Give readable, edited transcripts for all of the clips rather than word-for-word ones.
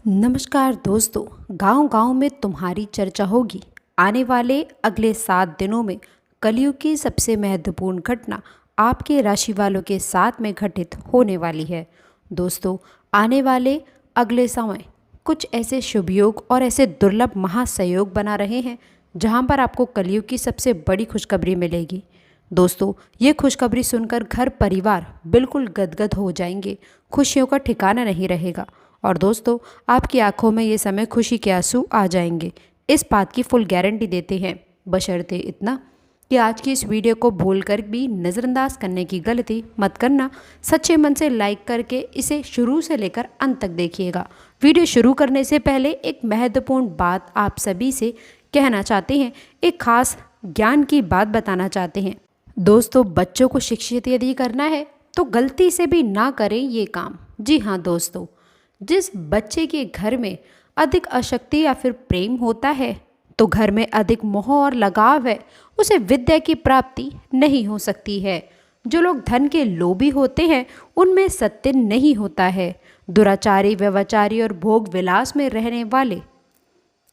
नमस्कार दोस्तों। गांव-गांव में तुम्हारी चर्चा होगी। आने वाले अगले 7 दिनों में कलयुग की सबसे महत्वपूर्ण घटना आपके राशि वालों के साथ में घटित होने वाली है। दोस्तों, आने वाले अगले समय कुछ ऐसे शुभ योग और ऐसे दुर्लभ महासंयोग बना रहे हैं जहां पर आपको कलयुग की सबसे बड़ी खुशखबरी मिलेगी। दोस्तों, ये खुशखबरी सुनकर घर परिवार बिल्कुल गदगद हो जाएंगे। खुशियों का ठिकाना नहीं रहेगा और दोस्तों, आपकी आंखों में ये समय खुशी के आंसू आ जाएंगे। इस बात की फुल गारंटी देते हैं, बशर्ते इतना कि आज की इस वीडियो को भूलकर भी नज़रअंदाज करने की गलती मत करना। सच्चे मन से लाइक करके इसे शुरू से लेकर अंत तक देखिएगा। वीडियो शुरू करने से पहले एक महत्वपूर्ण बात आप सभी से कहना चाहते हैं, एक खास ज्ञान की बात बताना चाहते हैं। दोस्तों, बच्चों को शिक्षित यदि करना है तो गलती से भी ना करें ये काम। जी हाँ दोस्तों, जिस बच्चे के घर में अधिक आसक्ति या फिर प्रेम होता है तो घर में अधिक मोह और लगाव है, उसे विद्या की प्राप्ति नहीं हो सकती है। जो लोग धन के लोभी होते हैं उनमें सत्य नहीं होता है। दुराचारी, व्यभिचारी और भोग विलास में रहने वाले,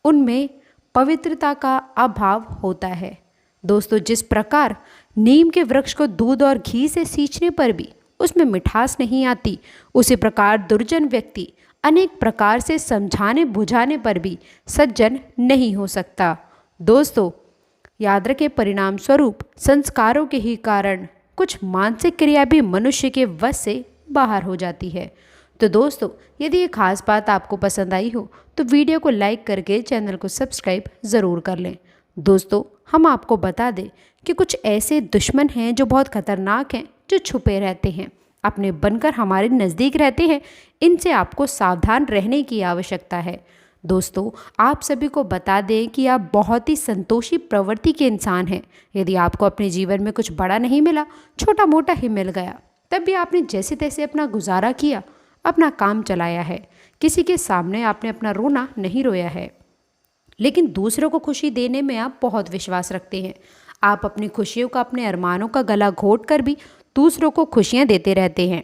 उनमें पवित्रता का अभाव होता है। दोस्तों, जिस प्रकार नीम के वृक्ष को दूध और घी से सींचने पर भी उसमें मिठास नहीं आती, उसी प्रकार दुर्जन व्यक्ति अनेक प्रकार से समझाने बुझाने पर भी सज्जन नहीं हो सकता। दोस्तों, याद रखें, परिणाम स्वरूप संस्कारों के ही कारण कुछ मानसिक क्रिया भी मनुष्य के वश से बाहर हो जाती है। तो दोस्तों, यदि ये खास बात आपको पसंद आई हो तो वीडियो को लाइक करके चैनल को सब्सक्राइब ज़रूर कर लें। दोस्तों, हम आपको बता दें कि कुछ ऐसे दुश्मन हैं जो बहुत खतरनाक हैं, जो छुपे रहते हैं, अपने बनकर हमारे नज़दीक रहते हैं। इनसे आपको सावधान रहने की आवश्यकता है। दोस्तों, आप सभी को बता दें कि आप बहुत ही संतोषी प्रवृत्ति के इंसान हैं। यदि आपको अपने जीवन में कुछ बड़ा नहीं मिला, छोटा मोटा ही मिल गया, तब भी आपने जैसे तैसे अपना गुजारा किया, अपना काम चलाया है। किसी के सामने आपने अपना रोना नहीं रोया है, लेकिन दूसरों को खुशी देने में आप बहुत विश्वास रखते हैं। आप अपनी खुशियों का, अपने अरमानों का गला घोट कर भी दूसरों को खुशियां देते रहते हैं।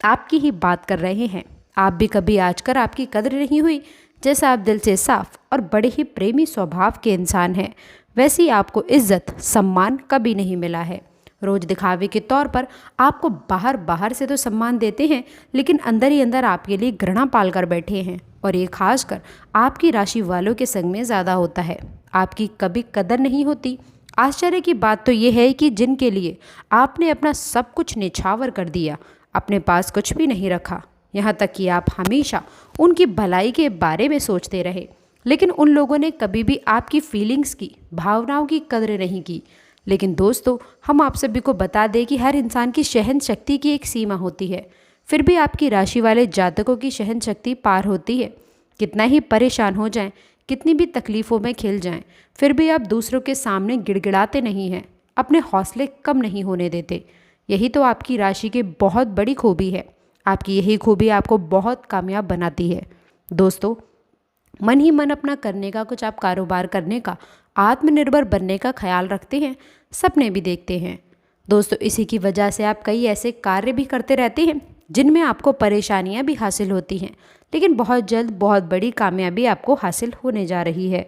आपकी ही बात कर रहे हैं। आप भी कभी आजकर आपकी कदर नहीं हुई। जैसा आप दिल से साफ और बड़े ही प्रेमी स्वभाव के इंसान हैं, वैसी आपको इज्जत सम्मान कभी नहीं मिला है। रोज दिखावे के तौर पर आपको बाहर बाहर से तो सम्मान देते हैं, लेकिन अंदर ही अंदर आपके लिए घृणा पाल कर बैठे हैं। और ये खासकर आपकी राशि वालों के संग में ज़्यादा होता है। आपकी कभी कदर नहीं होती। आश्चर्य की बात तो ये है कि जिनके लिए आपने अपना सब कुछ निछावर कर दिया, अपने पास कुछ भी नहीं रखा, यहाँ तक कि आप हमेशा उनकी भलाई के बारे में सोचते रहे, लेकिन उन लोगों ने कभी भी आपकी फीलिंग्स की, भावनाओं की कदर नहीं की। लेकिन दोस्तों, हम आप सभी को बता दें कि हर इंसान की सहन शक्ति की एक सीमा होती है। फिर भी आपकी राशि वाले जातकों की सहन शक्ति पार होती है। कितना ही परेशान हो जाएं, कितनी भी तकलीफ़ों में खिल जाएं, फिर भी आप दूसरों के सामने गिड़गिड़ाते नहीं हैं, अपने हौसले कम नहीं होने देते। यही तो आपकी राशि की बहुत बड़ी खूबी है। आपकी यही खूबी आपको बहुत कामयाब बनाती है। दोस्तों, मन ही मन अपना करने का, कुछ आप कारोबार करने का, आत्मनिर्भर बनने का ख्याल रखते हैं, सपने भी देखते हैं। दोस्तों, इसी की वजह से आप कई ऐसे कार्य भी करते रहते हैं जिनमें आपको परेशानियां भी हासिल होती हैं, लेकिन बहुत जल्द बहुत बड़ी कामयाबी आपको हासिल होने जा रही है।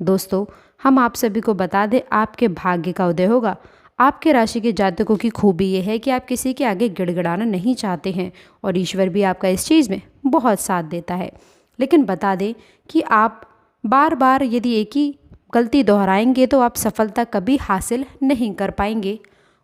दोस्तों, हम आप सभी को बता दें, आपके भाग्य का उदय होगा। आपके राशि के जातकों की खूबी यह है कि आप किसी के आगे गिड़गिड़ाना नहीं चाहते हैं और ईश्वर भी आपका इस चीज़ में बहुत साथ देता है। लेकिन बता दें कि आप बार बार यदि एक ही गलती दोहराएंगे तो आप सफलता कभी हासिल नहीं कर पाएंगे।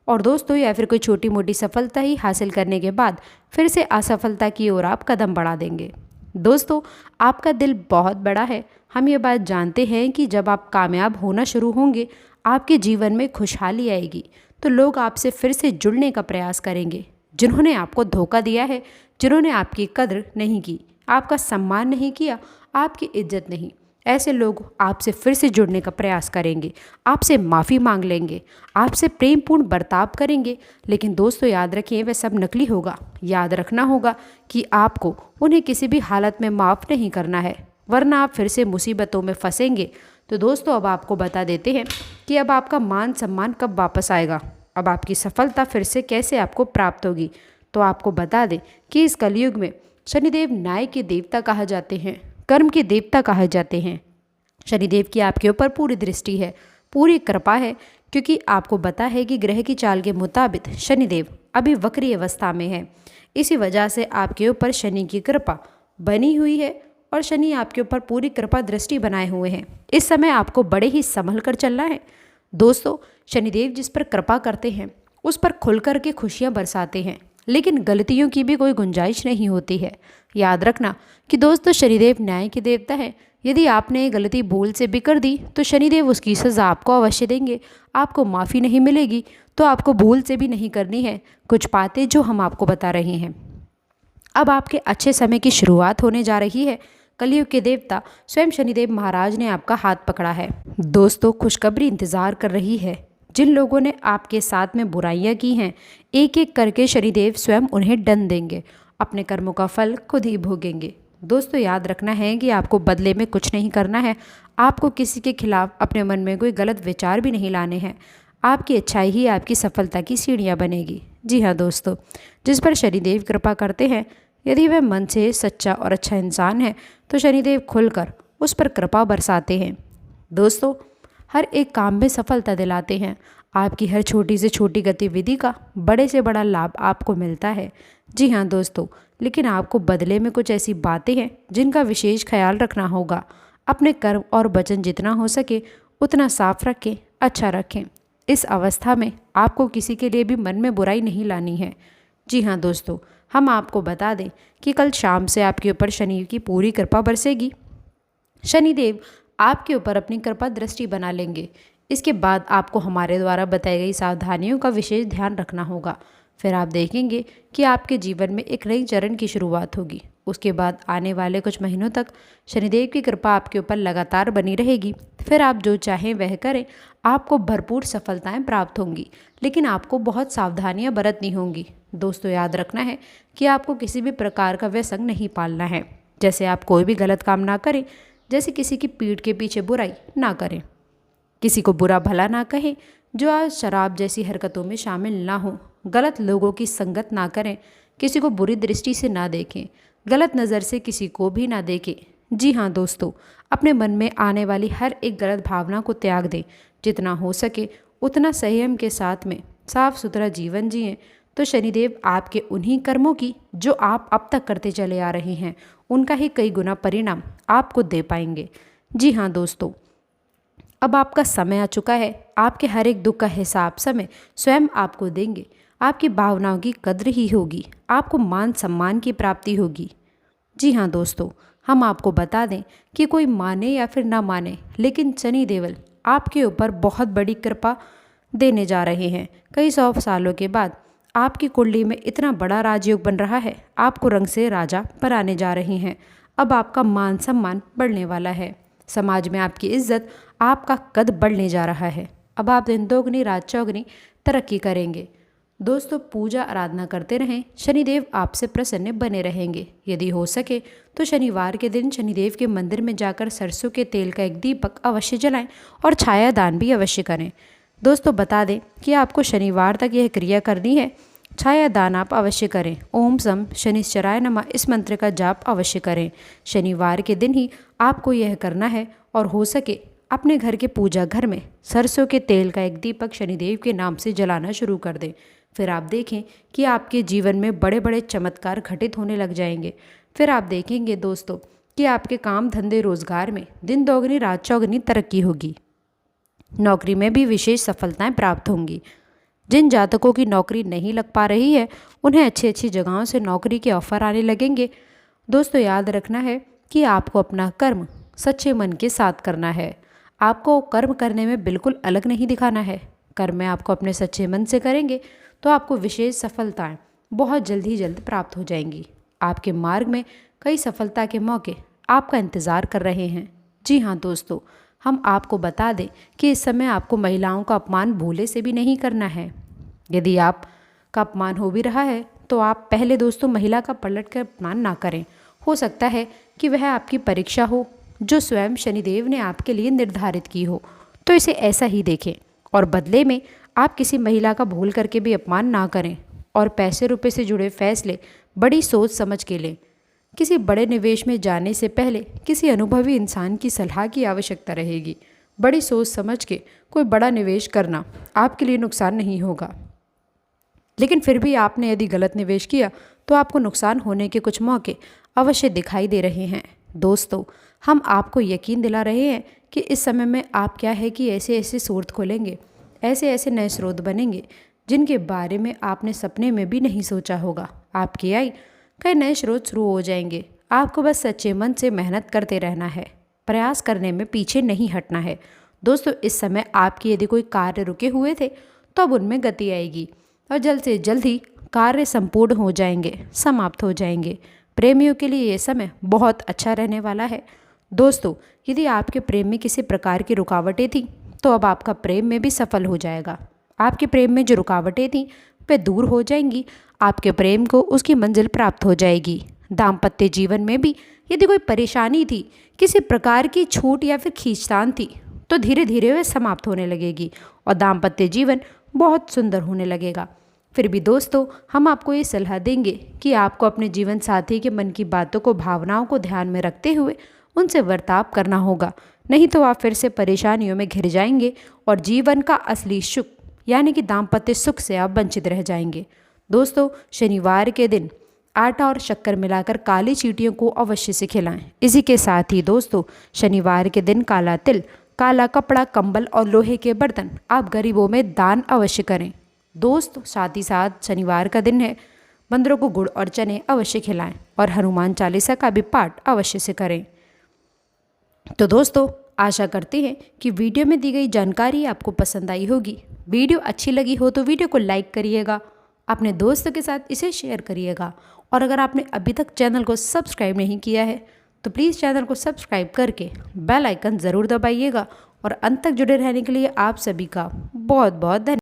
और दोस्तों, या फिर कोई छोटी मोटी सफलता ही हासिल करने के बाद फिर से असफलता की ओर आप कदम बढ़ा देंगे। दोस्तों, आपका दिल बहुत बड़ा है। हम ये बात जानते हैं कि जब आप कामयाब होना शुरू होंगे, आपके जीवन में खुशहाली आएगी, तो लोग आपसे फिर से जुड़ने का प्रयास करेंगे। जिन्होंने आपको धोखा दिया है, जिन्होंने आपकी कद्र नहीं की, आपका सम्मान नहीं किया, आपकी इज्जत नहीं, ऐसे लोग आपसे फिर से जुड़ने का प्रयास करेंगे, आपसे माफ़ी मांग लेंगे, आपसे प्रेमपूर्ण बर्ताव करेंगे। लेकिन दोस्तों, याद रखिए, वह सब नकली होगा। याद रखना होगा कि आपको उन्हें किसी भी हालत में माफ़ नहीं करना है, वरना आप फिर से मुसीबतों में फंसेंगे। तो दोस्तों, अब आपको बता देते हैं कि अब आपका मान सम्मान कब वापस आएगा, अब आपकी सफलता फिर से कैसे आपको प्राप्त होगी। तो आपको बता दें कि इस कलयुग में शनिदेव न्याय के देवता कहा जाते हैं। कर्म के देवता कहे जाते हैं। शनिदेव की आपके ऊपर पूरी दृष्टि है, पूरी कृपा है, क्योंकि आपको पता है कि ग्रह की चाल के मुताबिक शनिदेव अभी वक्री अवस्था में है। इसी वजह से आपके ऊपर शनि की कृपा बनी हुई है और शनि आपके ऊपर पूरी कृपा दृष्टि बनाए हुए हैं। इस समय आपको बड़े ही संभल कर चलना है। दोस्तों, शनिदेव जिस पर कृपा करते हैं उस पर खुल कर के खुशियाँ बरसाते हैं, लेकिन गलतियों की भी कोई गुंजाइश नहीं होती है। याद रखना कि दोस्तों, शनिदेव न्याय के देवता है। यदि आपने ये गलती भूल से भी कर दी तो शनिदेव उसकी सज़ा आपको अवश्य देंगे। आपको माफ़ी नहीं मिलेगी, तो आपको भूल से भी नहीं करनी है कुछ बातें जो हम आपको बता रहे हैं। अब आपके अच्छे समय की शुरुआत होने जा रही है। कलयुग के देवता स्वयं शनिदेव महाराज ने आपका हाथ पकड़ा है। दोस्तों, खुशखबरी इंतज़ार कर रही है। जिन लोगों ने आपके साथ में बुराइयां की हैं, एक एक करके शनिदेव स्वयं उन्हें दंड देंगे। अपने कर्मों का फल खुद ही भोगेंगे। दोस्तों, याद रखना है कि आपको बदले में कुछ नहीं करना है। आपको किसी के खिलाफ अपने मन में कोई गलत विचार भी नहीं लाने हैं। आपकी अच्छाई ही आपकी सफलता की सीढ़ियाँ बनेगी। जी हाँ दोस्तों, जिस पर शनिदेव कृपा करते हैं, यदि वह मन से सच्चा और अच्छा इंसान है तो शनिदेव खुलकर उस पर कृपा बरसाते हैं। दोस्तों, हर एक काम में सफलता दिलाते हैं। आपकी हर छोटी से छोटी गतिविधि का बड़े से बड़ा लाभ आपको मिलता है। जी हाँ दोस्तों, लेकिन आपको बदले में कुछ ऐसी बातें हैं जिनका विशेष ख्याल रखना होगा। अपने कर्म और वचन जितना हो सके उतना साफ रखें, अच्छा रखें। इस अवस्था में आपको किसी के लिए भी मन में बुराई नहीं लानी है। जी हाँ दोस्तों, हम आपको बता दें कि कल शाम से आपके ऊपर शनि की पूरी कृपा बरसेगी। शनिदेव आपके ऊपर अपनी कृपा दृष्टि बना लेंगे। इसके बाद आपको हमारे द्वारा बताई गई सावधानियों का विशेष ध्यान रखना होगा। फिर आप देखेंगे कि आपके जीवन में एक नई चरण की शुरुआत होगी। उसके बाद आने वाले कुछ महीनों तक शनिदेव की कृपा आपके ऊपर लगातार बनी रहेगी। फिर आप जो चाहें वह करें, आपको भरपूर सफलताएं प्राप्त होंगी, लेकिन आपको बहुत सावधानियां बरतनी होंगी। दोस्तों, याद रखना है कि आपको किसी भी प्रकार का व्यसन नहीं पालना है। जैसे आप कोई भी गलत काम ना करें, जैसे किसी की पीठ के पीछे बुराई ना करें, किसी को बुरा भला ना कहें, जो आज शराब जैसी हरकतों में शामिल ना हो, गलत लोगों की संगत ना करें, किसी को बुरी दृष्टि से ना देखें, गलत नज़र से किसी को भी ना देखें। जी हाँ दोस्तों, अपने मन में आने वाली हर एक गलत भावना को त्याग दें। जितना हो सके उतना संयम के साथ में साफ सुथरा जीवन जिएं, तो शनिदेव आपके उन्हीं कर्मों की जो आप अब तक करते चले आ रहे हैं, उनका ही कई गुना परिणाम आपको दे पाएंगे। जी हाँ दोस्तों, अब आपका समय आ चुका है। आपके हर एक दुख का हिसाब समय स्वयं आपको देंगे। आपकी भावनाओं की कद्र ही होगी, आपको मान सम्मान की प्राप्ति होगी। जी हाँ दोस्तों, हम आपको बता दें कि कोई माने या फिर ना माने, लेकिन शनि देवल आपके ऊपर बहुत बड़ी कृपा देने जा रहे हैं। कई 100 सालों के बाद आपकी कुंडली में इतना बड़ा राजयोग बन रहा है, आपको रंग से राजा बनाने जा रहे हैं। अब आपका मान सम्मान बढ़ने वाला है। समाज में आपकी इज्जत, आपका कद बढ़ने जा रहा है। अब आप दिन दोगुनी रात चौगुनी तरक्की करेंगे। दोस्तों, पूजा आराधना करते रहें, शनिदेव आपसे प्रसन्न बने रहेंगे। यदि हो सके तो शनिवार के दिन शनिदेव के मंदिर में जाकर सरसों के तेल का एक दीपक अवश्य जलाएं और छाया दान भी अवश्य करें। दोस्तों, बता दें कि आपको शनिवार तक यह क्रिया करनी है। छाया दान आप अवश्य करें। ओम सम शनिश्चराय नमः इस मंत्र का जाप अवश्य करें। शनिवार के दिन ही आपको यह करना है और हो सके अपने घर के पूजा घर में सरसों के तेल का एक दीपक शनिदेव के नाम से जलाना शुरू कर दें। फिर आप देखें कि आपके जीवन में बड़े बड़े चमत्कार घटित होने लग जाएंगे। फिर आप देखेंगे दोस्तों कि आपके काम धंधे रोजगार में दिन दोगुनी रात चौगुनी तरक्की होगी। नौकरी में भी विशेष सफलताएं प्राप्त होंगी। जिन जातकों की नौकरी नहीं लग पा रही है, उन्हें अच्छी अच्छी जगहों से नौकरी के ऑफर आने लगेंगे। दोस्तों, याद रखना है कि आपको अपना कर्म सच्चे मन के साथ करना है। आपको कर्म करने में बिल्कुल अलग नहीं दिखाना है। कर्म में आपको अपने सच्चे मन से करेंगे तो आपको विशेष सफलताएं बहुत जल्द ही जल्द प्राप्त हो जाएंगी। आपके मार्ग में कई सफलता के मौके आपका इंतज़ार कर रहे हैं। जी हाँ दोस्तों, हम आपको बता दें कि इस समय आपको महिलाओं का अपमान भूले से भी नहीं करना है। यदि आपका अपमान हो भी रहा है तो आप पहले दोस्तों महिला का पलट कर अपमान ना करें। हो सकता है कि वह आपकी परीक्षा हो जो स्वयं शनिदेव ने आपके लिए निर्धारित की हो, तो इसे ऐसा ही देखें और बदले में आप किसी महिला का भूल करके भी अपमान ना करें और पैसे रुपए से जुड़े फैसले बड़ी सोच समझ के लें। किसी बड़े निवेश में जाने से पहले किसी अनुभवी इंसान की सलाह की आवश्यकता रहेगी। बड़ी सोच समझ के कोई बड़ा निवेश करना आपके लिए नुकसान नहीं होगा, लेकिन फिर भी आपने यदि गलत निवेश किया तो आपको नुकसान होने के कुछ मौके अवश्य दिखाई दे रहे हैं। दोस्तों, हम आपको यकीन दिला रहे हैं कि इस समय में आप क्या है कि ऐसे ऐसे स्रोत खोलेंगे, ऐसे ऐसे नए स्रोत बनेंगे जिनके बारे में आपने सपने में भी नहीं सोचा होगा। आपकी आय कई नए स्रोत शुरू हो जाएंगे। आपको बस सच्चे मन से मेहनत करते रहना है, प्रयास करने में पीछे नहीं हटना है। दोस्तों, इस समय आपके यदि कोई कार्य रुके हुए थे तो अब उनमें गति आएगी और जल्द से जल्द ही कार्य संपूर्ण हो जाएंगे, समाप्त हो जाएंगे। प्रेमियों के लिए ये समय बहुत अच्छा रहने वाला है। दोस्तों, यदि आपके प्रेम में किसी प्रकार की रुकावटें थीं तो अब आपका प्रेम में भी सफल हो जाएगा। आपके प्रेम में जो रुकावटें थीं वे दूर हो जाएंगी। आपके प्रेम को उसकी मंजिल प्राप्त हो जाएगी। दाम्पत्य जीवन में भी यदि कोई परेशानी थी, किसी प्रकार की छूट या फिर खींचतान थी, तो धीरे धीरे वह समाप्त होने लगेगी और दाम्पत्य जीवन बहुत सुंदर होने लगेगा। फिर भी दोस्तों, हम आपको ये सलाह देंगे कि आपको अपने जीवन साथी के मन की बातों को, भावनाओं को ध्यान में रखते हुए उनसे बर्ताव करना होगा, नहीं तो आप फिर से परेशानियों में घिर जाएंगे और जीवन का असली सुख यानी कि दाम्पत्य सुख से आप वंचित रह जाएंगे। दोस्तों, शनिवार के दिन आटा और शक्कर मिलाकर काली चींटियों को अवश्य से खिलाएं। इसी के साथ ही दोस्तों, शनिवार के दिन काला तिल, काला कपड़ा, कंबल और लोहे के बर्तन आप गरीबों में दान अवश्य करें। दोस्तों, साथ ही साथ शनिवार का दिन है, बंदरों को गुड़ और चने अवश्य खिलाएं और हनुमान चालीसा का भी पाठ अवश्य से करें। तो दोस्तों, आशा करते हैं कि वीडियो में दी गई जानकारी आपको पसंद आई होगी। वीडियो अच्छी लगी हो तो वीडियो को लाइक करिएगा, अपने दोस्तों के साथ इसे शेयर करिएगा और अगर आपने अभी तक चैनल को सब्सक्राइब नहीं किया है तो प्लीज़ चैनल को सब्सक्राइब करके बेल आइकन ज़रूर दबाइएगा और अंत तक जुड़े रहने के लिए आप सभी का बहुत बहुत धन्यवाद।